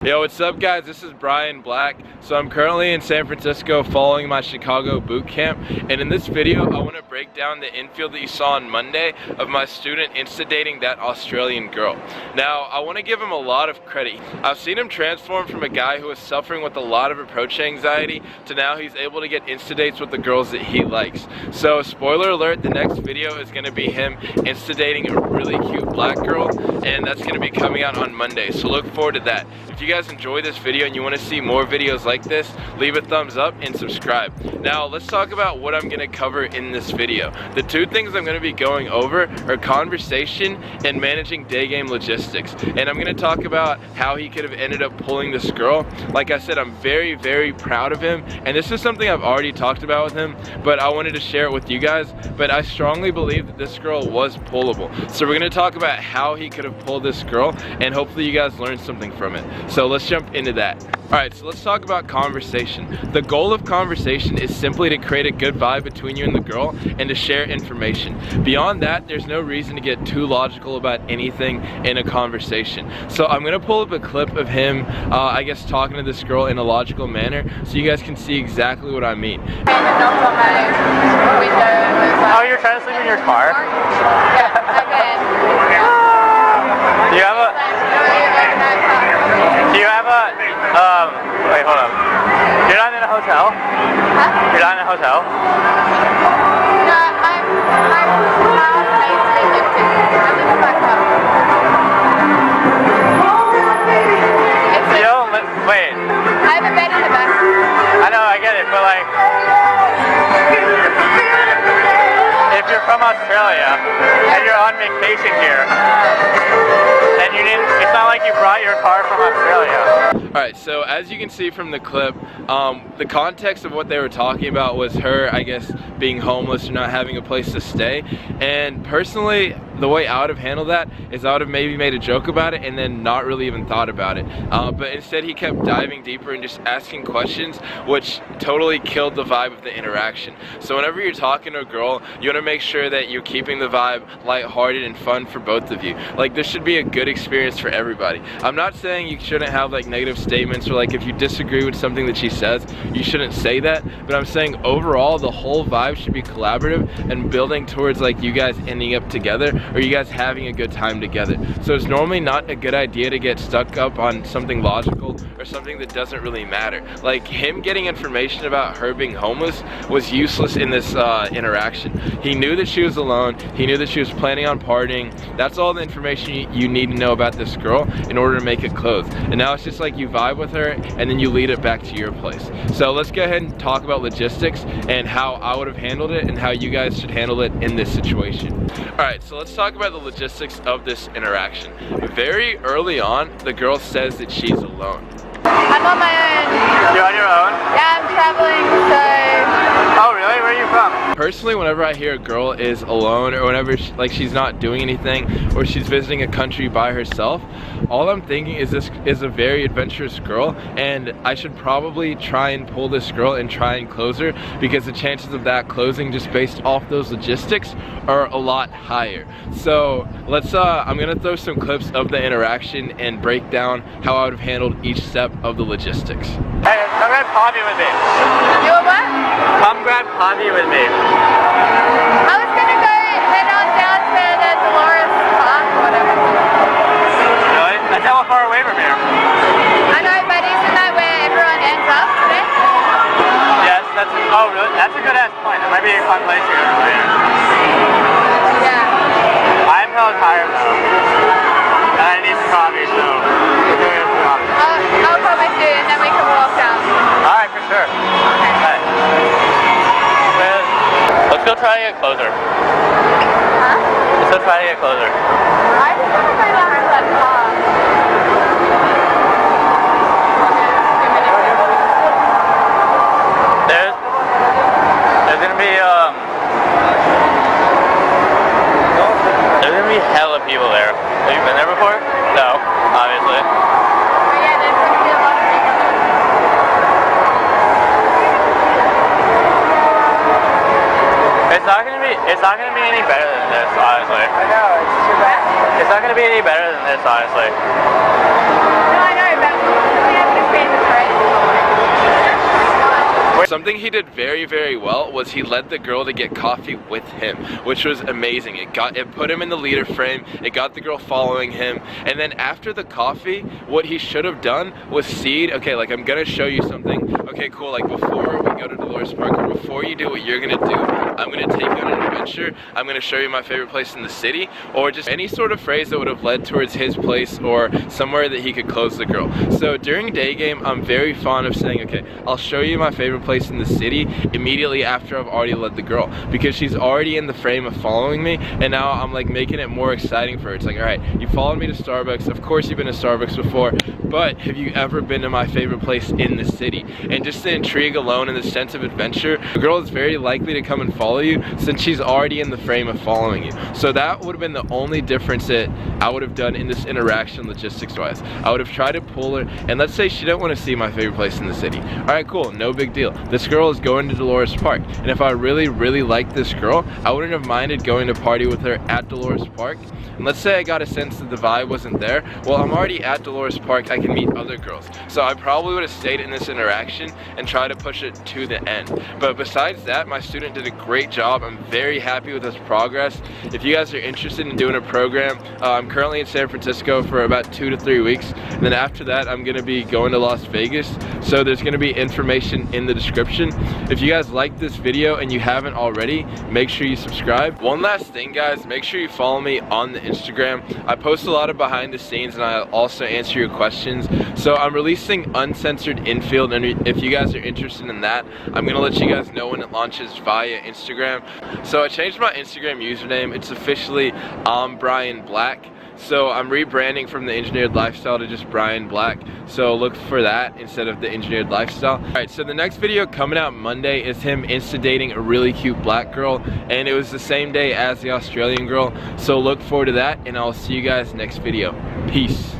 Yo, what's up guys? This is Brian Black. So I'm currently in San Francisco following my Chicago boot camp, and in this video I want to break down the infield that you saw on Monday of my student insta-dating that Australian girl. Now, I want to give him a lot of credit. I've seen him transform from a guy who was suffering with a lot of approach anxiety to now he's able to get insta-dates with the girls that he likes. So spoiler alert, the next video is going to be him insta-dating a really cute black girl, and that's going to be coming out on Monday, so look forward to that. If you guys enjoyed this video and you want to see more videos like this, leave a thumbs up and subscribe. Now let's talk about what I'm going to cover in this video. The two things I'm going to be going over are conversation and managing day game logistics. And I'm going to talk about how he could have ended up pulling this girl. Like I said, I'm very, very proud of him, and this is something I've already talked about with him, but I wanted to share it with you guys. But I strongly believe that this girl was pullable. So we're going to talk about how he could have pulled this girl, and hopefully you guys learned something from it. So let's jump into that. Alright, so let's talk about conversation. The goal of conversation is simply to create a good vibe between you and the girl and to share information. Beyond that, there's no reason to get too logical about anything in a conversation. So I'm going to pull up a clip of him, I guess, talking to this girl in a logical manner so you guys can see exactly what I mean. Oh, you're trying to sleep in your car? Do you have a... wait, hold up. You're not in a hotel? Huh? You're not in a hotel? No, I'm in my car. You don't wait. I have a bed in the back. I know, I get it, but like... if you're from Australia and you're on vacation here, and you didn't, it's not like you brought your car from Australia. Alright, so as you can see from the clip, the context of what they were talking about was her, I guess, being homeless or not having a place to stay. And personally, the way I would have handled that is I would have maybe made a joke about it and then not really even thought about it. But instead he kept diving deeper and just asking questions, which totally killed the vibe of the interaction. So whenever you're talking to a girl, you want to make sure that you're keeping the vibe lighthearted and fun for both of you. Like, this should be a good experience for everybody. I'm not saying you shouldn't have like negative statements, or like if you disagree with something that she says, you shouldn't say that, but I'm saying overall the whole vibe should be collaborative and building towards like you guys ending up together or you guys having a good time together. So it's normally not a good idea to get stuck up on something logical or something that doesn't really matter. Like, him getting information about her being homeless was useless in this interaction. He knew that she was alone, he knew that she was planning on partying. That's all the information you need to know about this girl in order to make it close. And now it's just like you vibe with her and then you lead it back to your place. So let's go ahead and talk about logistics and how I would have handled it and how you guys should handle it in this situation. Alright, so let's talk about the logistics of this interaction. Very early on, the girl says that she's alone. I'm on my own. You're on your own? Yeah, I'm traveling, so... Oh, really? Where are you from? Personally, whenever I hear a girl is alone or whenever she's not doing anything or she's visiting a country by herself, all I'm thinking is this is a very adventurous girl, and I should probably try and pull this girl and try and close her, because the chances of that closing just based off those logistics are a lot higher. So let's I'm gonna throw some clips of the interaction and break down how I would have handled each step of the logistics. Hey, come grab coffee with me. You a what? Come grab coffee with me. I was gonna go head on down to the Dolores Park or whatever. Really? That's how far away from here. I know, but isn't that where everyone ends up today? Yes, that's... oh, really? That's a good ass point. It might be a fun place to go later. Yeah. I'm hella tired though. And I need some coffee, so... I'll come with you and then we can walk down. Alright, for sure. Okay. Let's go try to get closer. Huh? Let's go try to get closer. I just want to go behind that car. There's gonna be hella people there. Have you been there before? No, obviously. Oh yeah, there's going to be a lot of people there. It's not gonna be any better than this, honestly. I know, it's too bad. It's not gonna be any better than this, honestly. No, I know, but something he did very, very well was he led the girl to get coffee with him, which was amazing. It put him in the leader frame, it got the girl following him, and then after the coffee, what he should have done was seed, okay, like I'm gonna show you something, okay, cool, like before we go to Dolores Park, or before you do what you're gonna do, I'm gonna take you on an adventure, I'm gonna show you my favorite place in the city, or just any sort of phrase that would have led towards his place or somewhere that he could close the girl. So during day game, I'm very fond of saying, okay, I'll show you my favorite place in the city immediately after I've already led the girl, because she's already in the frame of following me, and now I'm like making it more exciting for her. It's like, all right, you followed me to Starbucks, of course you've been to Starbucks before, but have you ever been to my favorite place in the city? And just the intrigue alone and the sense of adventure, the girl is very likely to come and follow you since she's already in the frame of following you. So that would have been the only difference that I would have done in this interaction logistics wise. I would have tried to pull her, and let's say she didn't want to see my favorite place in the city. All right, cool, no big deal. This girl is going to Dolores Park, and if I really, really liked this girl, I wouldn't have minded going to party with her at Dolores Park. And let's say I got a sense that the vibe wasn't there. Well, I'm already at Dolores Park, I can meet other girls. So I probably would have stayed in this interaction and tried to push it to the end. But besides that, my student did a great job. I'm very happy with his progress. If you guys are interested in doing a program, I'm currently in San Francisco for about 2 to 3 weeks. And then after that, I'm gonna be going to Las Vegas. So there's gonna be information in the description. If you guys like this video and you haven't already, make sure you subscribe. One last thing, guys, make sure you follow me on the Instagram. I post a lot of behind the scenes and I also answer your questions. So I'm releasing uncensored infield, and if you guys are interested in that, I'm gonna let you guys know when it launches via Instagram. So I changed my Instagram username. It's officially Brian Black. So I'm rebranding from the Engineered Lifestyle to just Brian Black. So look for that instead of the Engineered Lifestyle. Alright, so the next video coming out Monday is him insta-dating a really cute black girl. And it was the same day as the Australian girl. So look forward to that, and I'll see you guys next video. Peace.